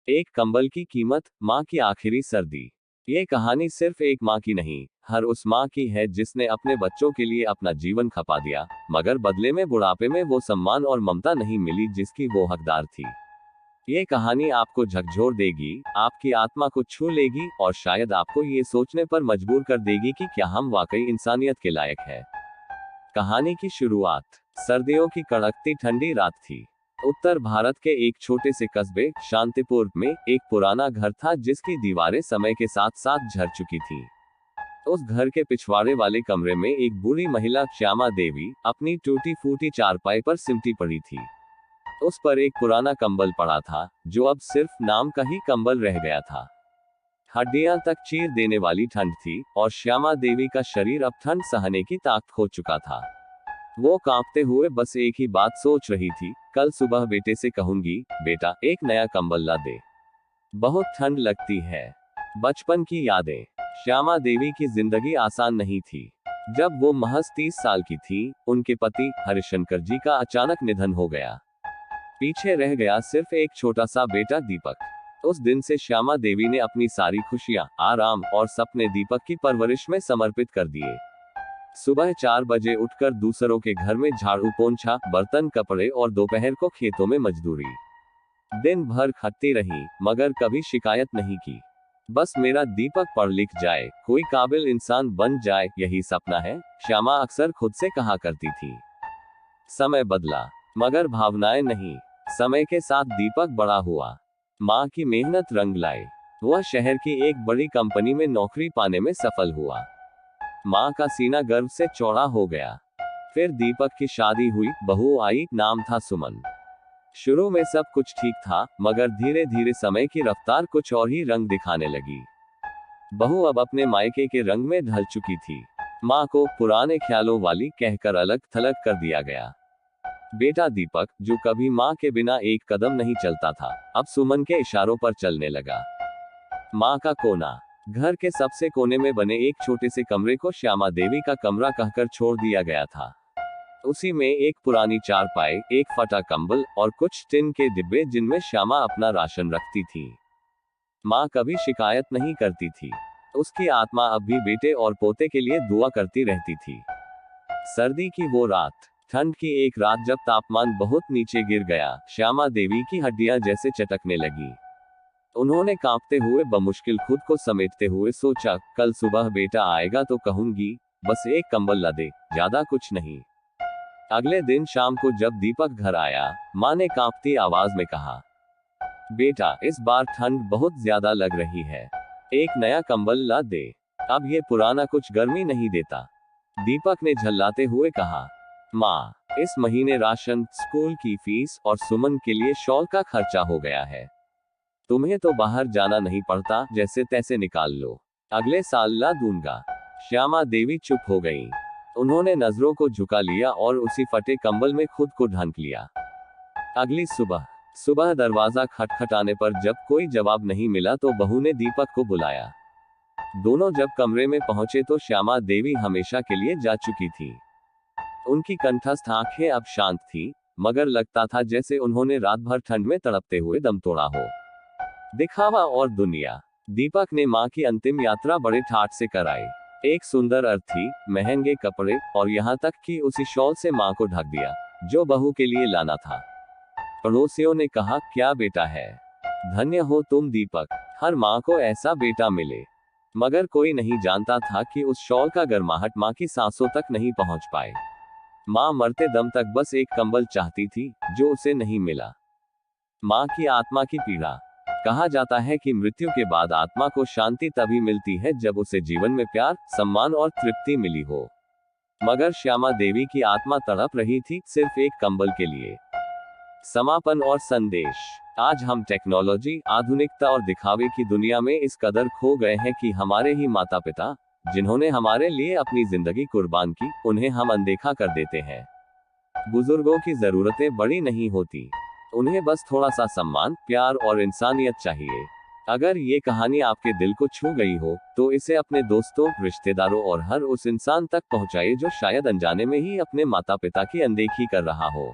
एक कंबल की कीमत, माँ की आखिरी सर्दी। ये कहानी सिर्फ एक माँ की नहीं, हर उस माँ की है जिसने अपने बच्चों के लिए अपना जीवन खपा दिया, मगर बदले में बुढ़ापे में वो सम्मान और ममता नहीं मिली जिसकी वो हकदार थी। ये कहानी आपको झकझोर देगी, आपकी आत्मा को छू लेगी और शायद आपको ये सोचने पर मजबूर कर देगी कि क्या हम वाकई इंसानियत के लायक हैं। कहानी की शुरुआत सर्दियों की कड़कती ठंडी रात थी। उत्तर भारत के एक छोटे से कस्बे शांतिपुर में एक पुराना घर था जिसकी दीवारें समय के साथ साथ झड़ चुकी थी। उस घर के पिछवाड़े वाले कमरे में एक बूढ़ी महिला श्यामा देवी अपनी टूटी फूटी चारपाई पर सिमटी पड़ी थी। उस पर एक पुराना कंबल पड़ा था जो अब सिर्फ नाम का ही कंबल रह गया था। हड्डियां तक चीर देने वाली ठंड थी और श्यामा देवी का शरीर अब ठंड सहने की ताकत खो चुका था। वो कांपते हुए बस एक ही बात सोच रही थी, कल सुबह बेटे से कहूंगी, बेटा एक नया कंबल ला दे, बहुत ठंड लगती है। बचपन की यादें। श्यामा देवी की जिंदगी आसान नहीं थी। जब वो महज 30 साल की थी, उनके पति हरिशंकर जी का अचानक निधन हो गया। पीछे रह गया सिर्फ एक छोटा सा बेटा दीपक। उस दिन से श्यामा देवी ने अपनी सारी खुशियां, आराम और सपने दीपक की परवरिश में समर्पित कर दिए। सुबह 4 बजे उठकर दूसरों के घर में झाड़ू पोंछा, बर्तन कपड़े और दोपहर को खेतों में मजदूरी। दिन भर खटती रही, मगर कभी शिकायत नहीं की। बस मेरा दीपक पढ़ लिख जाए, कोई काबिल इंसान बन जाए, यही सपना है, श्यामा अक्सर खुद से कहा करती थी। समय बदला, मगर भावनाएं नहीं। समय के साथ दीपक बड़ा हुआ। माँ की मेहनत रंग लाई। वह शहर की एक बड़ी कंपनी में नौकरी पाने में सफल हुआ। माँ का सीना गर्व से चौड़ा हो गया। फिर दीपक की शादी हुई, बहू आई, नाम था सुमन। शुरू में सब कुछ ठीक था, मगर धीरे धीरे समय की रफ्तार कुछ और ही रंग दिखाने लगी। बहू अब अपने मायके के रंग में ढल चुकी थी। माँ को पुराने ख्यालों वाली कहकर अलग थलग कर दिया गया। बेटा दीपक, जो कभी माँ के बिना एक कदम नहीं चलता था, अब सुमन के इशारों पर चलने लगा। माँ का कोना। घर के सबसे कोने में बने एक छोटे से कमरे को श्यामा देवी का कमरा कहकर छोड़ दिया गया था। उसी में एक पुरानी चारपाई, एक फटा कंबल और कुछ टिन के डिब्बे जिनमें श्यामा अपना राशन रखती थी। माँ कभी शिकायत नहीं करती थी। उसकी आत्मा अब भी बेटे और पोते के लिए दुआ करती रहती थी। सर्दी की वो रात, ठंड की एक रात जब तापमान बहुत नीचे गिर गया, श्यामा देवी की हड्डियां जैसे चटकने लगी। उन्होंने कांपते हुए बमुश्किल खुद को समेटते हुए सोचा, कल सुबह बेटा आएगा तो कहूंगी, बस एक कंबल ला दे, ज्यादा कुछ नहीं। अगले दिन शाम को जब दीपक घर आया, माँ ने कांपती आवाज में कहा, बेटा इस बार ठंड बहुत ज्यादा लग रही है, एक नया कंबल ला दे, अब ये पुराना कुछ गर्मी नहीं देता। दीपक ने झल्लाते हुए कहा, माँ, इस महीने राशन, स्कूल की फीस और सुमन के लिए शॉल का खर्चा हो गया है। तुम्हें तो बाहर जाना नहीं पड़ता, जैसे तैसे निकाल लो, अगले साल ला दूंगा। श्यामा देवी चुप हो गईं। उन्होंने नजरों को झुका लिया और उसी फटे कंबल में खुद को ढंक लिया। अगली सुबह दरवाजा खटखटाने पर जब कोई जवाब नहीं मिला तो बहू ने दीपक को बुलाया। दोनों जब कमरे में पहुंचे तो श्यामा देवी हमेशा के लिए जा चुकी थी। उनकी कंठस्थ आंखें अब शांत थी, मगर लगता था जैसे उन्होंने रात भर ठंड में तड़पते हुए दम तोड़ा हो। दिखावा और दुनिया। दीपक ने माँ की अंतिम यात्रा बड़े ठाठ से कराई। एक सुंदर अर्थी, महंगे कपड़े और यहाँ तक कि उसी शॉल से माँ को ढक दिया, जो बहू के लिए लाना था। पड़ोसियों ने कहा, क्या बेटा है, धन्य हो तुम दीपक, हर माँ को ऐसा बेटा मिले। मगर कोई नहीं जानता था कि उस शॉल का गर्माहट माँ की सांसों तक नहीं पहुंच पाए। माँ मरते दम तक बस एक कंबल चाहती थी, जो उसे नहीं मिला। माँ की आत्मा की पीड़ा। कहा जाता है कि मृत्यु के बाद आत्मा को शांति तभी मिलती है जब उसे जीवन में प्यार, सम्मान और तृप्ति मिली हो। मगर श्यामा देवी की आत्मा तड़प रही थी सिर्फ एक कंबल के लिए। समापन और संदेश। आज हम टेक्नोलॉजी, आधुनिकता और दिखावे की दुनिया में इस कदर खो गए हैं कि हमारे ही माता पिता, जिन्होंने हमारे लिए अपनी जिंदगी कुर्बान की, उन्हें हम अनदेखा कर देते हैं। बुजुर्गों की जरूरतें बड़ी नहीं होती, उन्हें बस थोड़ा सा सम्मान, प्यार और इंसानियत चाहिए। अगर ये कहानी आपके दिल को छू गई हो, तो इसे अपने दोस्तों, रिश्तेदारों और हर उस इंसान तक पहुंचाइए जो शायद अनजाने में ही अपने माता पिता की अनदेखी कर रहा हो।